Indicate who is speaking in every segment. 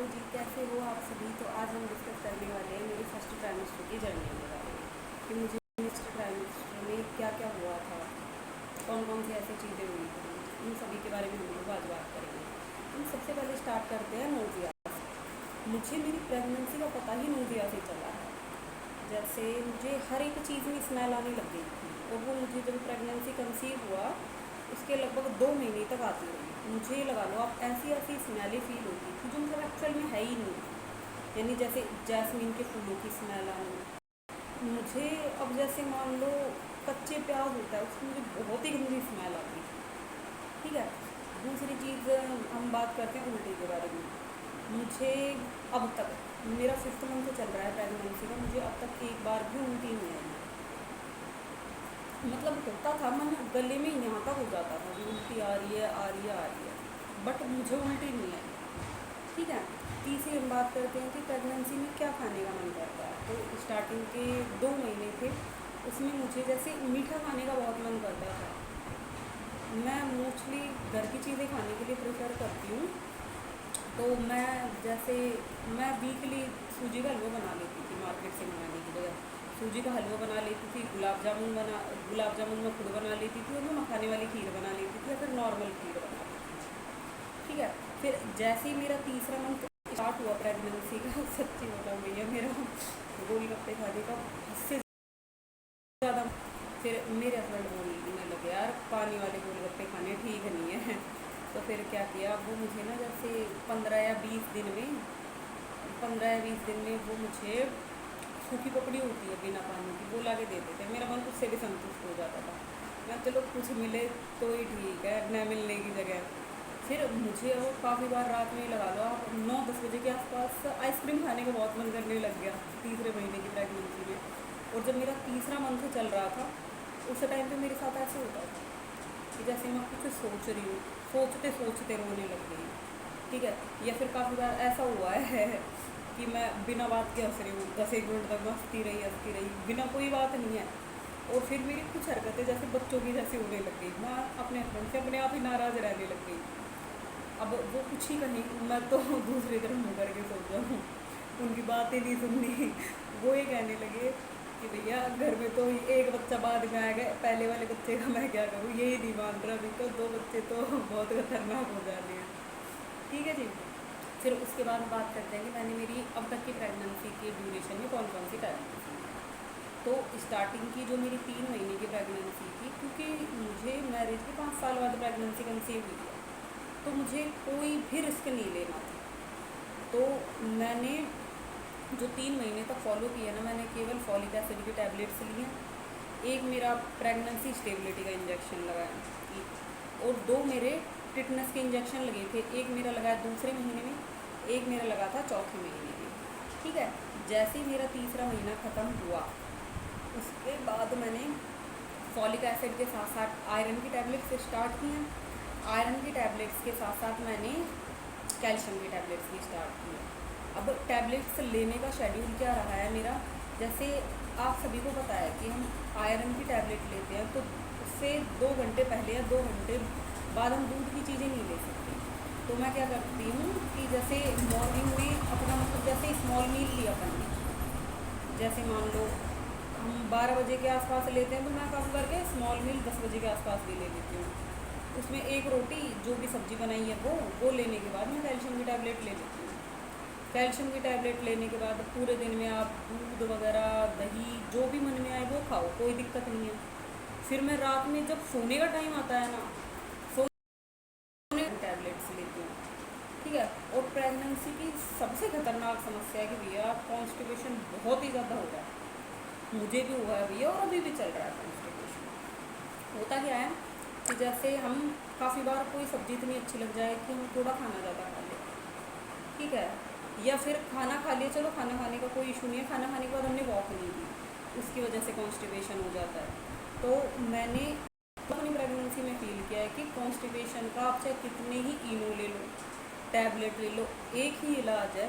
Speaker 1: Hello जी, कैसे हो आप सभी। तो आज हम डिस्कस करने वाले हैं मेरी फर्स्ट ट्राइमेस्टर की जर्नी के बारे में कि मुझे फर्स्ट ट्राइमेस्टर में क्या क्या हुआ था, कौन कौन सी ऐसी चीज़ें हुई थी, इन सभी के बारे में हम लोग आज बात करेंगे। हम सबसे पहले स्टार्ट करते हैं नोज़िया। मुझे मेरी प्रेगनेंसी का पता ही नोज़िया से चला है। जैसे मुझे हर एक चीज़ में स्मेल आने लग गई थी और वो मुझे जब प्रेगनेंसी कंसीव हुआ उसके लगभग 2 महीने तक आती रही। मुझे लगा लो आप ऐसी ऐसी स्मेलें फील होती थी जो मतलब एक्चुअल में है ही नहीं। यानी जैसे जैस्मीन के फूलों की स्मेल आनी मुझे। अब जैसे मान लो कच्चे प्याज होता है उसकी मुझे बहुत ही गंदी स्मेल आती थी। ठीक है। दूसरी चीज़ हम बात करते हैं उल्टी के बारे में। मुझे अब तक मेरा 5th मंथ चल रहा है प्रेगनेंसी का, मुझे अब तक एक बार भी उल्टी नहीं आई। मतलब होता था मन गले में यहाँ तक हो जाता था कि उल्टी आ रही है आ रही है आ रही है, बट मुझे उल्टी नहीं आई। ठीक है। तीसरी हम बात करते हैं कि प्रेगनेंसी में क्या खाने का मन करता है। तो स्टार्टिंग के 2 महीने थे उसमें मुझे जैसे मीठा खाने का बहुत मन करता था। मैं मोस्टली घर की चीज़ें खाने के लिए प्रेफर करती हूँ। तो मैं वीकली सूजी का हलवा बना लेती थी मार्केट से मंगाने की जगह। सूजी का हलवा बना लेती थी, गुलाब जामुन मैं खुद बना लेती थी और मैं मखाने वाली खीर बना लेती थी या फिर नॉर्मल खीर बना लेती थी। ठीक है। फिर जैसे ही मेरा तीसरा मंथ स्टार्ट हुआ प्रेगनेंसी का सच्ची बताऊँ भैया मेरा गोलगप्पे खाने का हद से ज़्यादा। फिर मेरे हस्बैंड बोलने लगे यार पानी वाले गोलगप्पे खाने ठीक नहीं है। तो फिर क्या किया, वो मुझे ना जैसे 15 या 20 दिन में वो मुझे सूखी पपड़ी होती है बिना पानी की, वो ला के देते थे। मेरा मन उससे भी संतुष्ट हो जाता था। मैं चलो कुछ मिले तो ही ठीक है, न मिलने की जगह। फिर मुझे वो काफ़ी बार रात में लगा लो आप 9-10 बजे के आसपास आइसक्रीम खाने का बहुत मन करने लग गया तीसरे महीने की प्रेगनेंसी में। और जब मेरा तीसरा मंथ चल रहा था उस टाइम पे मेरे साथ ऐसे होता था कि जैसे मैं कुछ सोच रही हूँ, सोचते सोचते रोने लग गई। ठीक है। या फिर काफ़ी बार ऐसा हुआ है कि मैं बिना बात के हंस रही हूँ, 10-1 मिनट तक मैं हंसती रही बिना कोई बात नहीं है। और फिर मेरी कुछ हरकतें जैसे बच्चों की जैसी होने लग गई, मैं अपने हस्बैंड से अपने आप ही नाराज़ रहने लग गई। अब वो कुछ ही कहीं मैं तो दूसरी तरफ मुँह करके सो जाऊँ, उनकी बातें नहीं सुननी। वो ये कहने लगे कि भैया घर में तो एक बच्चा बाद में आ गया, पहले वाले बच्चे का मैं क्या करूँ, यही नहीं मान रहा, अभी तो 2 बच्चे तो बहुत खतरनाक हो जाते हैं। ठीक है जी। फिर उसके बाद बात करते हैं कि मैंने मेरी अब तक की प्रेगनेंसी के ड्यूरेशन में कौन कौन सी टाइम। तो स्टार्टिंग की जो मेरी 3 महीने की प्रेगनेंसी थी, क्योंकि मुझे मैरिज के 5 साल बाद प्रेगनेंसी कंसीव हुई है तो मुझे कोई भी रिस्क नहीं लेना था। तो मैंने जो 3 महीने तक फॉलो किया ना, मैंने केवल फॉलिक एसिड की टैबलेट्स ली हैं, एक मेरा प्रेगनेंसी स्टेबिलिटी का इंजेक्शन लगाया और 2 मेरे टिटनस के इंजेक्शन लगे थे। एक मेरा लगाया दूसरे महीने में, एक मेरा लगा था चौथे महीने में। ठीक है। जैसे ही मेरा तीसरा महीना ख़त्म हुआ उसके बाद मैंने फॉलिक एसिड के साथ साथ आयरन की टैबलेट्स स्टार्ट की हैं। आयरन की टैबलेट्स के साथ साथ मैंने कैल्शियम की टैबलेट्स भी स्टार्ट की है। अब टैबलेट्स लेने का शेड्यूल क्या रहा है मेरा, जैसे आप सभी को पता है कि हम आयरन की टैबलेट लेते हैं तो उससे 2 घंटे पहले या 2 घंटे बाद हम दूध की चीज़ें नहीं ले सकते। तो मैं क्या करती हूँ कि जैसे मॉर्निंग में अपना मतलब जैसे स्मॉल मील लिया अपन ने, जैसे मान लो हम 12 बजे के आसपास लेते हैं तो मैं कम करके स्मॉल मील 10 बजे के आसपास भी ले लेती हूँ। उसमें एक रोटी जो भी सब्ज़ी बनाई है वो लेने के बाद मैं कैल्शियम की टैबलेट ले लेती हूँ। कैल्शियम की टैबलेट लेने के बाद पूरे दिन में आप दूध वगैरह दही जो भी मन में आए वो खाओ, कोई दिक्कत नहीं है। फिर मैं रात में जब सोने का टाइम आता है ना, सोने टैबलेट्स लेती हूँ। ठीक है। और प्रेगनेंसी की सबसे खतरनाक समस्या है कि भैया कॉन्स्टिपेशन बहुत ही ज़्यादा हो रहा है। मुझे भी हुआ है भैया और अभी भी चल रहा है कॉन्स्टिपेशन। होता क्या है कि जैसे हम काफ़ी बार कोई सब्ज़ी इतनी अच्छी लग जाए कि हम थोड़ा खाना ज़्यादा खा लें। ठीक है। या फिर खाना खा लिया, चलो खाना खाने का कोई इशू नहीं है, खाना खाने के बाद हमने वॉक नहीं की, उसकी वजह से कॉन्स्टिपेशन हो जाता है। तो मैंने अपनी प्रेगनेंसी में फील किया है कि कॉन्स्टिपेशन का आप चाहे कितने ही इनो ले लो, टैबलेट ले लो, एक ही इलाज है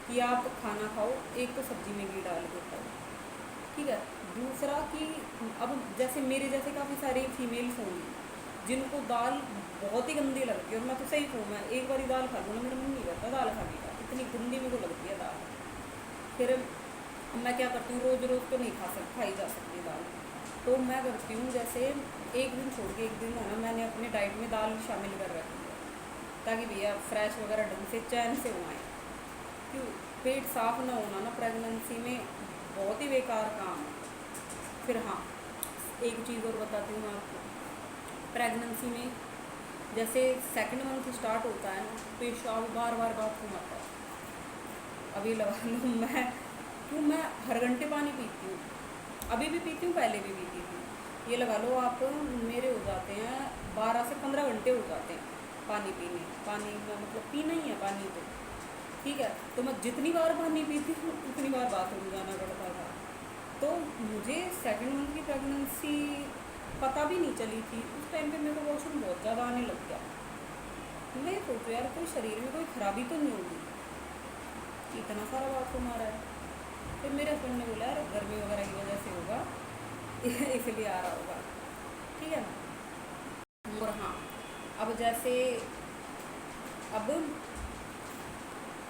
Speaker 1: कि आप खाना खाओ, एक तो सब्ज़ी में घी डाल के खाओ। ठीक है। दूसरा कि अब जैसे मेरे जैसे काफ़ी सारे फीमेल्स होंगी जिनको दाल बहुत ही गंदी लगती है, और मैं तो सही कहूँ, मैं एक बारी दाल खा लूँ ना मेरा मन नहीं करता दाल खाने का, इतनी गंदी मेरे को लगती है दाल। फिर मैं क्या करती हूँ, रोज़ रोज़ तो नहीं खाई जा सकती दाल। तो मैं करती हूँ जैसे एक दिन छोड़ के एक दिन है ना, मैंने अपने डाइट में दाल शामिल कर रखी है, ताकि भैया फ्रेश वगैरह ढंग से चैन से हो आए। क्यों? पेट साफ ना होना ना प्रेगनेंसी में बहुत ही बेकार काम है। फिर हाँ, एक चीज़ और बताती हूँ मैं आपको। प्रेगनेंसी में जैसे सेकंड मंथ स्टार्ट होता है ना, पेशाब बार बार बाथरूम आता है। अभी लगा लो मैं हर घंटे पानी पीती हूँ, अभी भी पीती हूँ, पहले भी पीती थी। ये लगा लो आप, मेरे हो जाते हैं 12 से 15 घंटे हो जाते हैं पानी में, मतलब पीना ही है पानी तो ठीक है। तो मैं जितनी बार पानी पीती हूँ उतनी बार बाथरूम जाना पड़ता था। तो मुझे सेकंड मंथ की प्रेगनेंसी पता भी नहीं चली थी। उस टाइम पे मेरे को वॉशरूम बहुत ज़्यादा आने लग गया। मैं सोचो यार, कोई शरीर में कोई खराबी तो नहीं होगी, इतना सारा बाथरूम आ रहा है। फिर मेरे हस्बैंड ने बोला यार गर्मी वगैरह की वजह से होगा इसलिए आ रहा होगा, ठीक है ना। और हाँ, अब जैसे अब